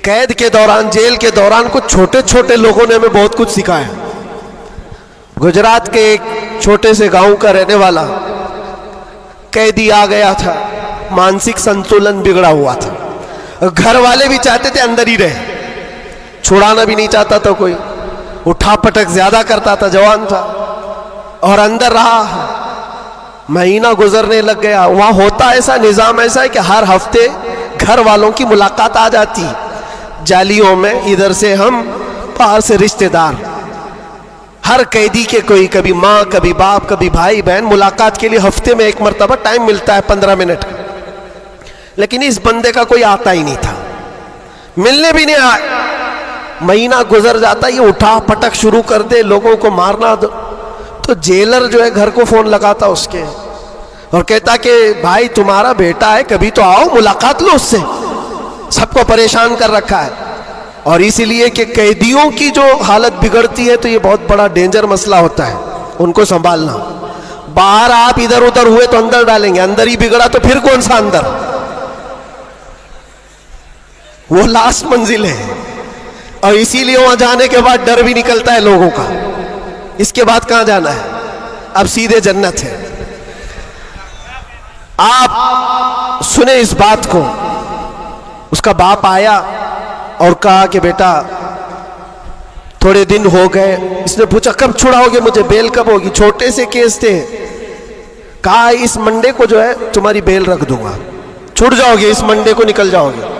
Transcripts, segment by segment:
कैद के दौरान, जेल के दौरान कुछ छोटे छोटे लोगों ने हमें बहुत कुछ सिखाया। गुजरात के एक छोटे से गांव का रहने वाला कैदी आ गया था, मानसिक संतुलन बिगड़ा हुआ था। घर वाले भी चाहते थे अंदर ही रहे, छुड़ाना भी नहीं चाहता था कोई, उठा पटक ज्यादा करता था, जवान था और अंदर रहा। महीना गुजरने लग गया। वहां होता ऐसा, निजाम ऐसा है कि हर हफ्ते घर वालों की मुलाकात आ जाती, जालियों में, इधर से हम, बाहर से रिश्तेदार। हर कैदी के कोई, कभी माँ, कभी बाप, कभी भाई बहन, मुलाकात के लिए हफ्ते में एक मर्तबा टाइम मिलता है 15 मिनट का। लेकिन इस बंदे का कोई आता ही नहीं था, मिलने भी नहीं आया। महीना गुजर जाता, ये उठा पटक शुरू कर दे, लोगों को मारना। तो जेलर जो है घर को फोन लगाता उसके और कहता कि भाई तुम्हारा बेटा है, कभी तो आओ, मुलाकात लो उससे, सबको परेशान कर रखा है। और इसीलिए कि कैदियों की जो हालत बिगड़ती है तो ये बहुत बड़ा डेंजर मसला होता है, उनको संभालना। बाहर आप इधर उधर हुए तो अंदर डालेंगे, अंदर ही बिगड़ा तो फिर कौन सा अंदर, वो लास्ट मंजिल है। और इसीलिए वहां जाने के बाद डर भी निकलता है लोगों का, इसके बाद कहां जाना है, अब सीधे जन्नत है। आप सुने इस बात को। उसका बाप आया और कहा कि बेटा थोड़े दिन हो गए। इसने पूछा कब छुड़ाओगे मुझे, बेल कब होगी? छोटे से केस थे। कहा इस मंडे को जो है तुम्हारी बेल रख दूंगा, छूट जाओगे, इस मंडे को निकल जाओगे।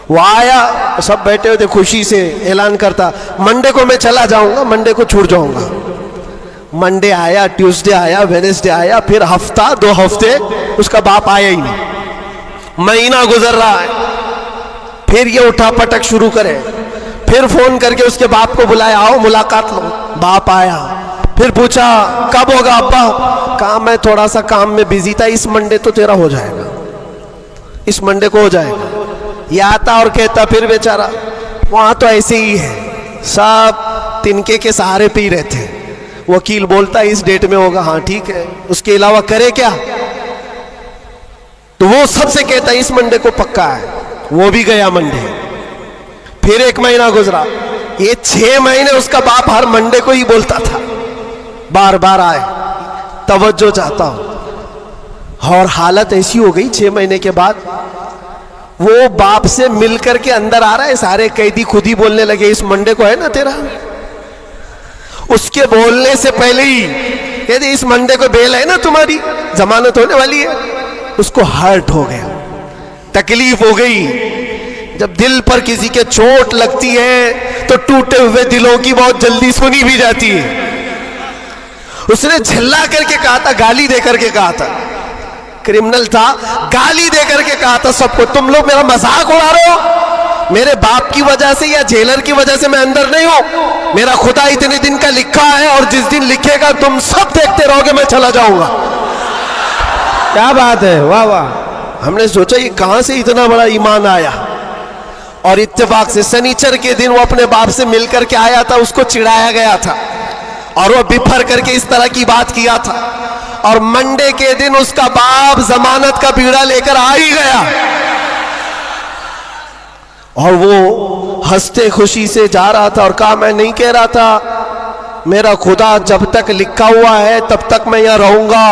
वो आया, सब बैठे हुए थे, खुशी से ऐलान करता मंडे को मैं चला जाऊंगा, मंडे को छूट जाऊंगा। मंडे आया, ट्यूसडे आया, वेडनेसडे आया, फिर हफ्ता, 2 हफ्ते उसका बाप आया ही नहीं। महीना गुजर रहा है, फिर ये उठा पटक शुरू करे। फिर फोन करके उसके बाप को बुलाया, आओ मुलाकात लो। बाप आया, फिर पूछा कब होगा अब्बा? कहा मैं थोड़ा सा काम में बिजी था, इस मंडे तो तेरा हो जाएगा, इस मंडे को हो जाएगा। ये आता और कहता, फिर बेचारा वहां तो ऐसे ही है, सब तिनके के सहारे पे ही रहते हैं। वकील बोलता है इस डेट में होगा, हाँ ठीक है, उसके अलावा करे क्या? तो वो सबसे कहता है इस मंडे को पक्का है। वो भी गया मंडे। फिर 1 महीना गुजरा, ये 6 महीने उसका बाप हर मंडे को ही बोलता था, बार बार आए, तवज्जो चाहता हूं। और हालत ऐसी हो गई, 6 महीने के बाद वो बाप से मिलकर के अंदर आ रहा है, सारे कैदी खुद ही बोलने लगे इस मंडे को है ना तेरा। उसके बोलने से पहले ही कहते इस मंडे को बेल है ना तुम्हारी, जमानत होने वाली है। उसको हर्ट हो गया, तकलीफ हो गई। जब दिल पर किसी के चोट लगती है तो टूटे हुए दिलों की बहुत जल्दी सुनी भी जाती है। उसने झल्ला करके कहा था, गाली दे करके कहा था, क्रिमिनल था, गाली दे करके कहा था सबको, तुम लोग मेरा मजाक उड़ा रहे हो, मेरे बाप की वजह से या जेलर की वजह से मैं अंदर नहीं हूं। मेरा खुदा इतने दिन का लिखा है और जिस दिन लिखेगा तुम सब देखते रहोगे, मैं चला जाऊंगा। क्या बात है, वाह वाह। हमने सोचा ये कहां से इतना बड़ा ईमान आया। और इत्तेफाक से शनिचर के दिन वो अपने बाप से मिलकर के आया था, उसको चिढ़ाया गया था और वो बिफर करके इस तरह की बात किया था। और मंडे के दिन उसका बाप जमानत का बीड़ा लेकर आ ही गया और वो हंसते खुशी से जा रहा था और कहा मैं नहीं कह रहा था, मेरा खुदा जब तक लिखा हुआ है तब तक मैं यहां रहूंगा,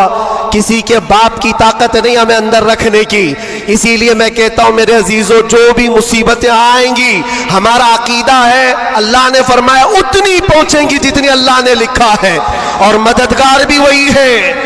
किसी के बाप की ताकत नहीं हमें अंदर रखने की। इसीलिए मैं कहता हूं मेरे अजीजों, जो भी मुसीबतें आएंगी, हमारा अकीदा है अल्लाह ने फरमाया उतनी पहुंचेंगी जितनी अल्लाह ने लिखा है, और मददगार भी वही है।